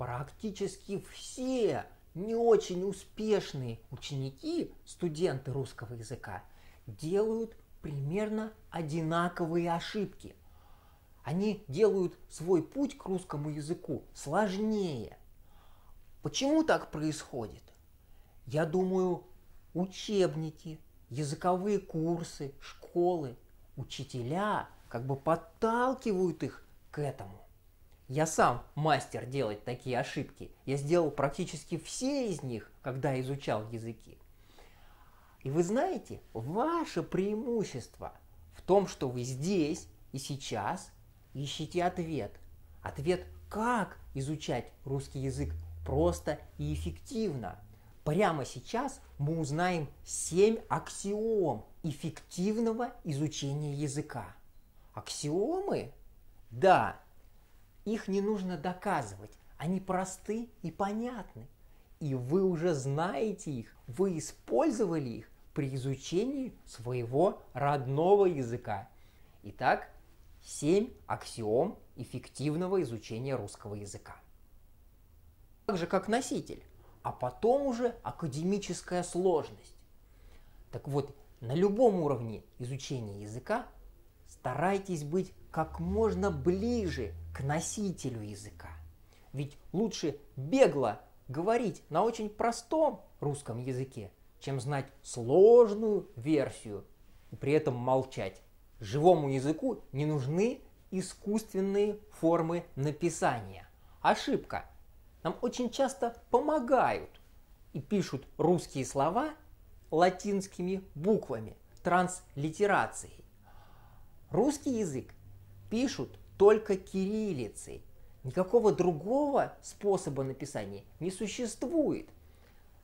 практически все не очень успешные ученики, студенты русского языка, делают примерно одинаковые ошибки. Они делают свой путь к русскому языку сложнее. Почему так происходит? Я думаю, учебники, языковые курсы, школы, учителя как бы подталкивают их к этому. Я сам мастер делать такие ошибки. Я сделал практически все из них, когда изучал языки. И вы знаете, ваше преимущество в том, что вы здесь и сейчас ищете ответ. Ответ, как изучать русский язык просто и эффективно. Прямо сейчас мы узнаем 7 аксиом эффективного изучения языка. Аксиомы? Да, их не нужно доказывать, они просты и понятны. И вы уже знаете их, вы использовали их при изучении своего родного языка. Итак, 7 аксиом эффективного изучения русского языка. Так же, как носитель, а потом уже академическая сложность. Так вот, на любом уровне изучения языка старайтесь быть как можно ближе к носителю языка. Ведь лучше бегло говорить на очень простом русском языке, чем знать сложную версию и при этом молчать. Живому языку не нужны искусственные формы написания. Ошибка. Нам очень часто помогают и пишут русские слова латинскими буквами, транслитерацией. Русский язык пишут только кириллицей. Никакого другого способа написания не существует.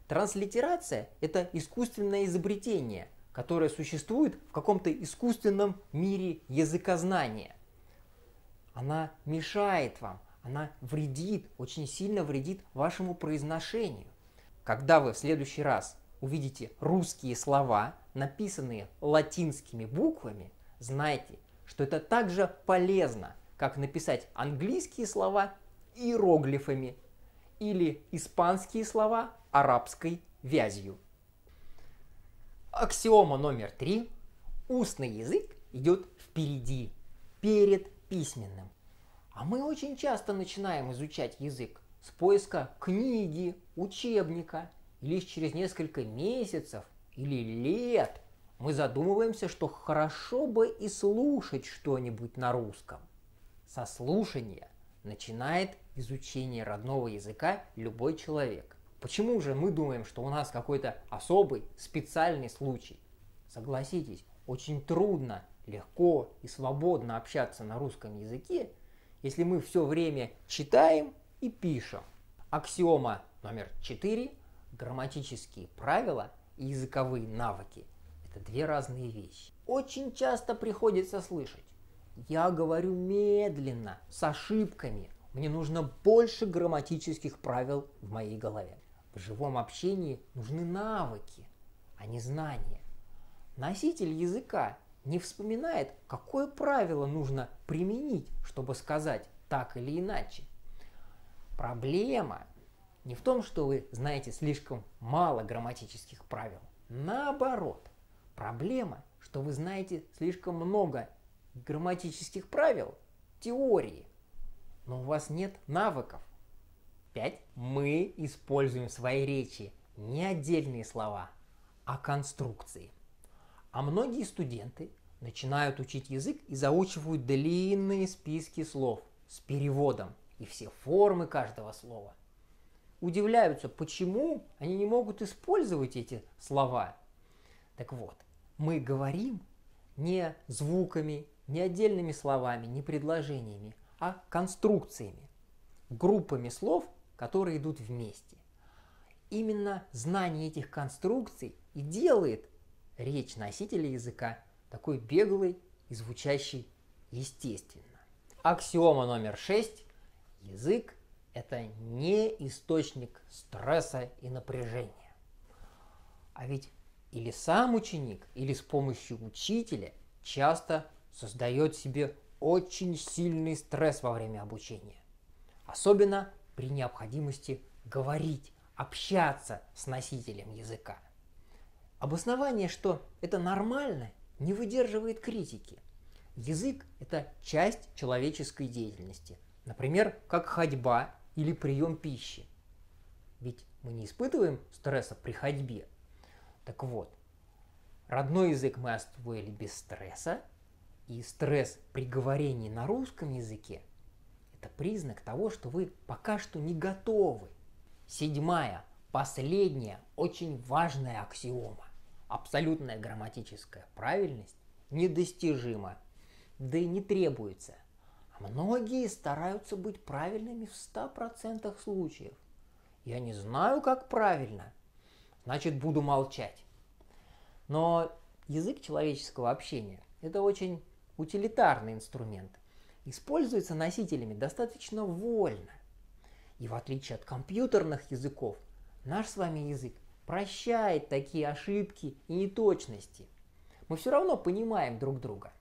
Транслитерация – это искусственное изобретение, которое существует в каком-то искусственном мире языкознания. Она мешает вам, она вредит, очень сильно вредит вашему произношению. Когда вы в следующий раз увидите русские слова, написанные латинскими буквами, знайте, что это так же полезно, как написать английские слова иероглифами или испанские слова арабской вязью. Аксиома номер 3. Устный язык идет впереди, перед письменным. А мы очень часто начинаем изучать язык с поиска книги, учебника, и лишь через несколько месяцев или лет мы задумываемся, что хорошо бы и слушать что-нибудь на русском. Со слушания начинает изучение родного языка любой человек. Почему же мы думаем, что у нас какой-то особый, специальный случай? Согласитесь, очень трудно, легко и свободно общаться на русском языке, если мы все время читаем и пишем. Аксиома номер 4. Грамматические правила и языковые навыки – это две разные вещи. Очень часто приходится слышать: я говорю медленно, с ошибками, мне нужно больше грамматических правил в моей голове. В живом общении нужны навыки, а не знания. Носитель языка не вспоминает, какое правило нужно применить, чтобы сказать так или иначе. Проблема не в том, что вы знаете слишком мало грамматических правил. Наоборот, проблема, что вы знаете слишком много грамматических правил, теории, но у вас нет навыков. 5. Мы используем в своей речи не отдельные слова, а конструкции. А многие студенты начинают учить язык и заучивают длинные списки слов с переводом и все формы каждого слова. Удивляются, почему они не могут использовать эти слова. Так вот, мы говорим не звуками, не отдельными словами, не предложениями, а конструкциями, группами слов, которые идут вместе. Именно знание этих конструкций и делает речь носителя языка такой беглой и звучащей естественно. Аксиома номер 6. Язык – это не источник стресса и напряжения. А ведь или сам ученик, или с помощью учителя часто создает себе очень сильный стресс во время обучения. Особенно при необходимости говорить, общаться с носителем языка. Обоснование, что это нормально, не выдерживает критики. Язык – это часть человеческой деятельности, например, как ходьба или прием пищи. Ведь мы не испытываем стресса при ходьбе. Так вот, родной язык мы освоили без стресса, и стресс при говорении на русском языке – это признак того, что вы пока что не готовы. 7-я, последняя, очень важная аксиома. Абсолютная грамматическая правильность недостижима, да и не требуется. А многие стараются быть правильными в 100% случаев. Я не знаю, как правильно, значит, буду молчать. Но язык человеческого общения – это очень утилитарный инструмент. Используется носителями достаточно вольно. И в отличие от компьютерных языков, наш с вами язык прощает такие ошибки и неточности. Мы все равно понимаем друг друга.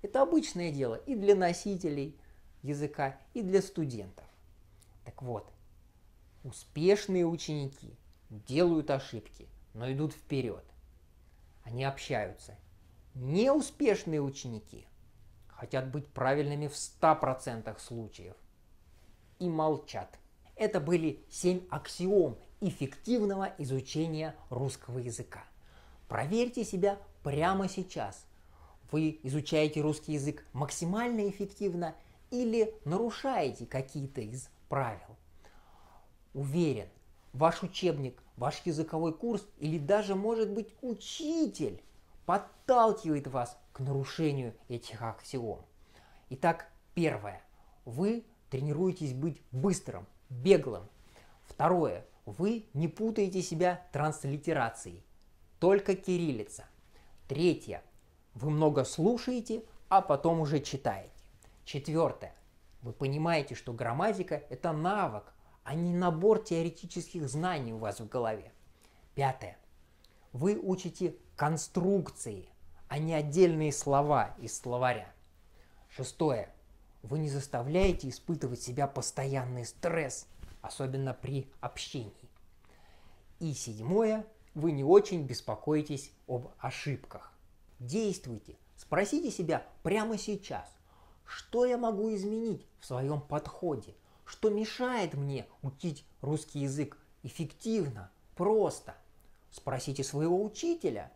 Это обычное дело и для носителей языка, и для студентов. Так вот, успешные ученики делают ошибки, но идут вперед. Они общаются. Неуспешные ученики хотят быть правильными в 100% случаев и молчат. Это были 7 аксиом эффективного изучения русского языка. Проверьте себя прямо сейчас. Вы изучаете русский язык максимально эффективно или нарушаете какие-то из правил? Уверен, ваш учебник, ваш языковой курс или даже, может быть, учитель подталкивает вас к нарушению этих аксиом. Итак, первое. Вы тренируетесь быть быстрым, беглым. Второе. Вы не путаете себя транслитерацией. Только кириллица. Третье. Вы много слушаете, а потом уже читаете. Четвертое. Вы понимаете, что грамматика – это навык, а не набор теоретических знаний у вас в голове. Пятое. Вы учите конструкции, а не отдельные слова из словаря. Шестое. Вы не заставляете испытывать себя постоянный стресс, особенно при общении. И седьмое. Вы не очень беспокоитесь об ошибках. Действуйте. Спросите себя прямо сейчас, что я могу изменить в своем подходе, что мешает мне учить русский язык эффективно, просто. Спросите своего учителя,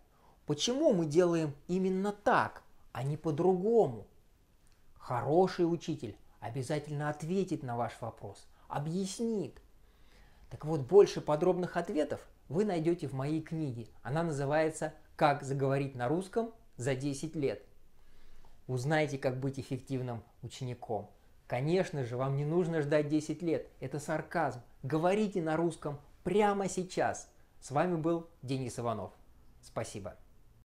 почему мы делаем именно так, а не по-другому. Хороший учитель обязательно ответит на ваш вопрос, объяснит. Так вот, больше подробных ответов вы найдете в моей книге. Она называется «Как заговорить на русском за 10 лет». Узнайте, как быть эффективным учеником. Конечно же, вам не нужно ждать 10 лет. Это сарказм. Говорите на русском прямо сейчас. С вами был Денис Иванов. Спасибо.